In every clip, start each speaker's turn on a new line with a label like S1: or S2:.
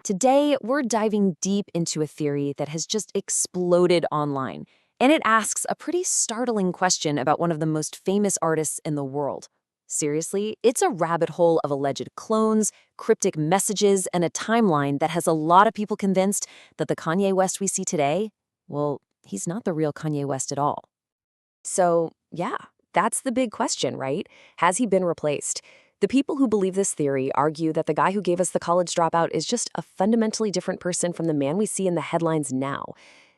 S1: Today, we're diving deep into a theory that has just exploded online, and it asks a pretty startling question about one of the most famous artists in the world. Seriously, it's a rabbit hole of alleged clones, cryptic messages, and a timeline that has a lot of people convinced that the Kanye West we see today, well, he's not the real Kanye West at all. So, yeah, that's the big question, right? Has he been replaced? The people who believe this theory argue that the guy who gave us the college dropout is just a fundamentally different person from the man we see in the headlines now.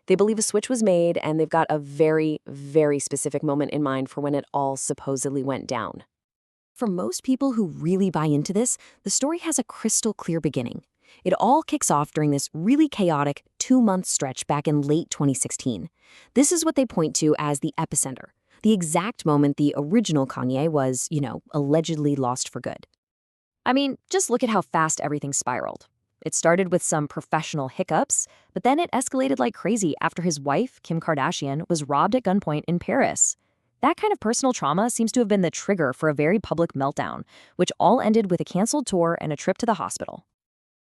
S1: They believe a switch was made, and they've got a very, very specific moment in mind for when it all supposedly went down. For most people who really buy into this, the story has a crystal clear beginning. It all kicks off during this really chaotic 2-month stretch back in late 2016. This is what they point to as the epicenter, the exact moment the original Kanye was, allegedly lost for good. I mean, just look at how fast everything spiraled. It started with some professional hiccups, but then it escalated like crazy after his wife, Kim Kardashian, was robbed at gunpoint in Paris. That kind of personal trauma seems to have been the trigger for a very public meltdown, which all ended with a canceled tour and a trip to the hospital.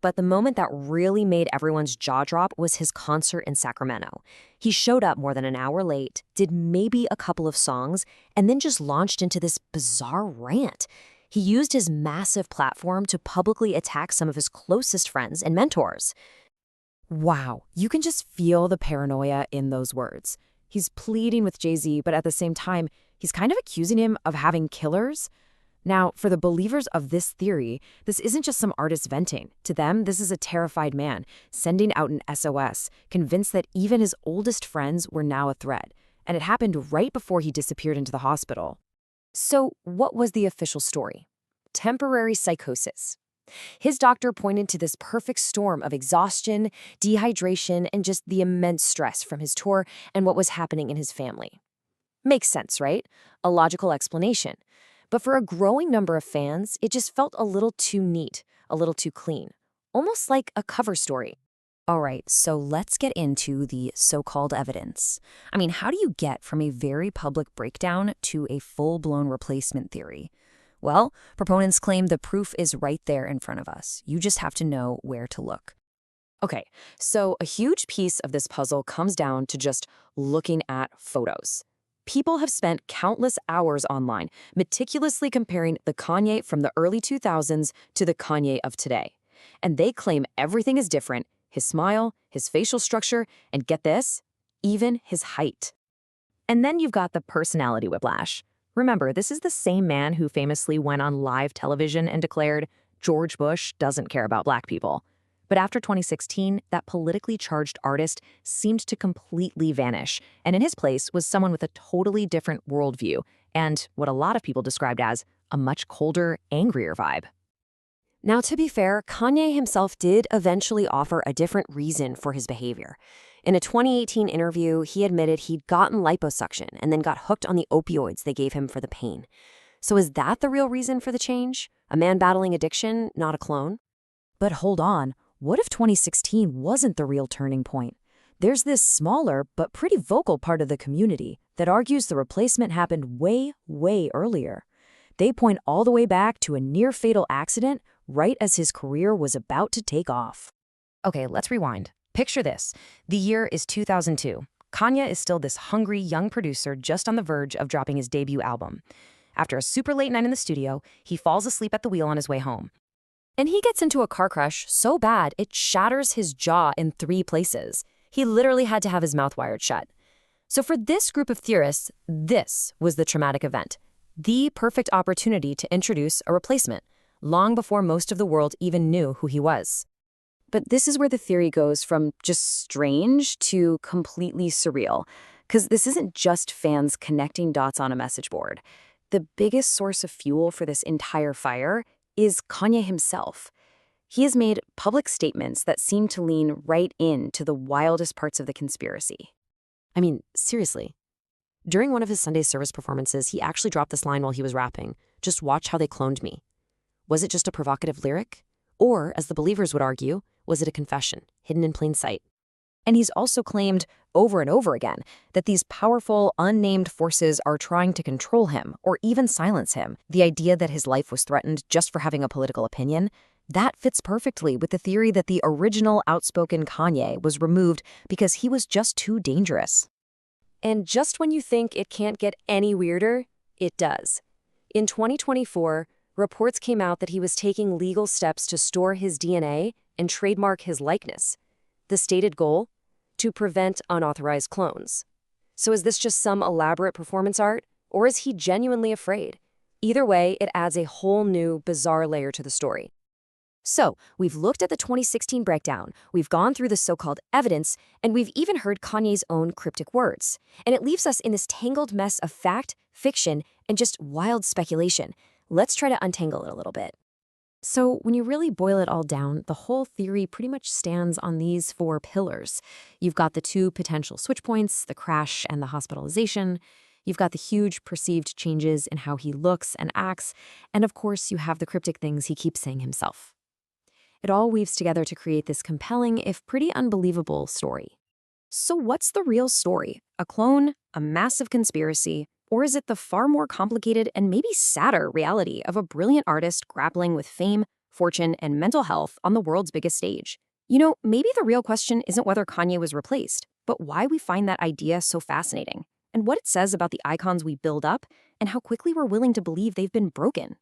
S1: But the moment that really made everyone's jaw drop was his concert in Sacramento. He showed up more than an hour late, did maybe a couple of songs, and then just launched into this bizarre rant. He used his massive platform to publicly attack some of his closest friends and mentors. Wow, you can just feel the paranoia in those words. He's pleading with Jay-Z, but at the same time, he's kind of accusing him of having killers. Now, for the believers of this theory, this isn't just some artist venting. To them, this is a terrified man sending out an SOS, convinced that even his oldest friends were now a threat. And it happened right before he disappeared into the hospital. So, what was the official story? Temporary psychosis. His doctor pointed to this perfect storm of exhaustion, dehydration, and just the immense stress from his tour and what was happening in his family. Makes sense, right? A logical explanation. But for a growing number of fans, it just felt a little too neat, a little too clean, almost like a cover story. All right, so let's get into the so-called evidence. I mean, how do you get from a very public breakdown to a full-blown replacement theory? Well, proponents claim the proof is right there in front of us. You just have to know where to look. Okay, so a huge piece of this puzzle comes down to just looking at photos. People have spent countless hours online meticulously comparing the Kanye from the early 2000s to the Kanye of today. And they claim everything is different: his smile, his facial structure, and get this, even his height. And then you've got the personality whiplash. Remember, this is the same man who famously went on live television and declared, "George Bush doesn't care about black people." But after 2016, that politically charged artist seemed to completely vanish, and in his place was someone with a totally different worldview and what a lot of people described as a much colder, angrier vibe. Now, to be fair, Kanye himself did eventually offer a different reason for his behavior. In a 2018 interview, he admitted he'd gotten liposuction and then got hooked on the opioids they gave him for the pain. So is that the real reason for the change? A man battling addiction, not a clone? But hold on. What if 2016 wasn't the real turning point? There's this smaller but pretty vocal part of the community that argues the replacement happened way, way earlier. They point all the way back to a near-fatal accident right as his career was about to take off. Okay, let's rewind. Picture this. The year is 2002. Kanye is still this hungry young producer just on the verge of dropping his debut album. After a super late night in the studio, he falls asleep at the wheel on his way home. And he gets into a car crash so bad it shatters his jaw in 3 places. He literally had to have his mouth wired shut. So for this group of theorists, this was the traumatic event, the perfect opportunity to introduce a replacement, long before most of the world even knew who he was. But this is where the theory goes from just strange to completely surreal, because this isn't just fans connecting dots on a message board. The biggest source of fuel for this entire fire is Kanye himself. He has made public statements that seem to lean right into the wildest parts of the conspiracy. I mean, seriously. During one of his Sunday service performances, he actually dropped this line while he was rapping, "Just watch how they cloned me." Was it just a provocative lyric? Or, as the believers would argue, was it a confession, hidden in plain sight? And he's also claimed over and over again that these powerful, unnamed forces are trying to control him or even silence him. The idea that his life was threatened just for having a political opinion, That fits perfectly with the theory that the original outspoken Kanye was removed because he was just too dangerous. And just when you think it can't get any weirder, it does. In 2024, reports came out that he was taking legal steps to store his DNA and trademark his likeness. The stated goal? To prevent unauthorized clones. So is this just some elaborate performance art, or is he genuinely afraid? Either way, it adds a whole new, bizarre layer to the story. So, we've looked at the 2016 breakdown, we've gone through the so-called evidence, and we've even heard Kanye's own cryptic words. And it leaves us in this tangled mess of fact, fiction, and just wild speculation. Let's try to untangle it a little bit. So, when you really boil it all down, the whole theory pretty much stands on these four pillars. You've got the two potential switch points, the crash and the hospitalization. You've got the huge perceived changes in how he looks and acts. And of course, you have the cryptic things he keeps saying himself. It all weaves together to create this compelling, if pretty unbelievable, story. So what's the real story? A clone? A massive conspiracy? Or is it the far more complicated and maybe sadder reality of a brilliant artist grappling with fame, fortune, and mental health on the world's biggest stage? You know, maybe the real question isn't whether Kanye was replaced, but why we find that idea so fascinating, and what it says about the icons we build up, and how quickly we're willing to believe they've been broken.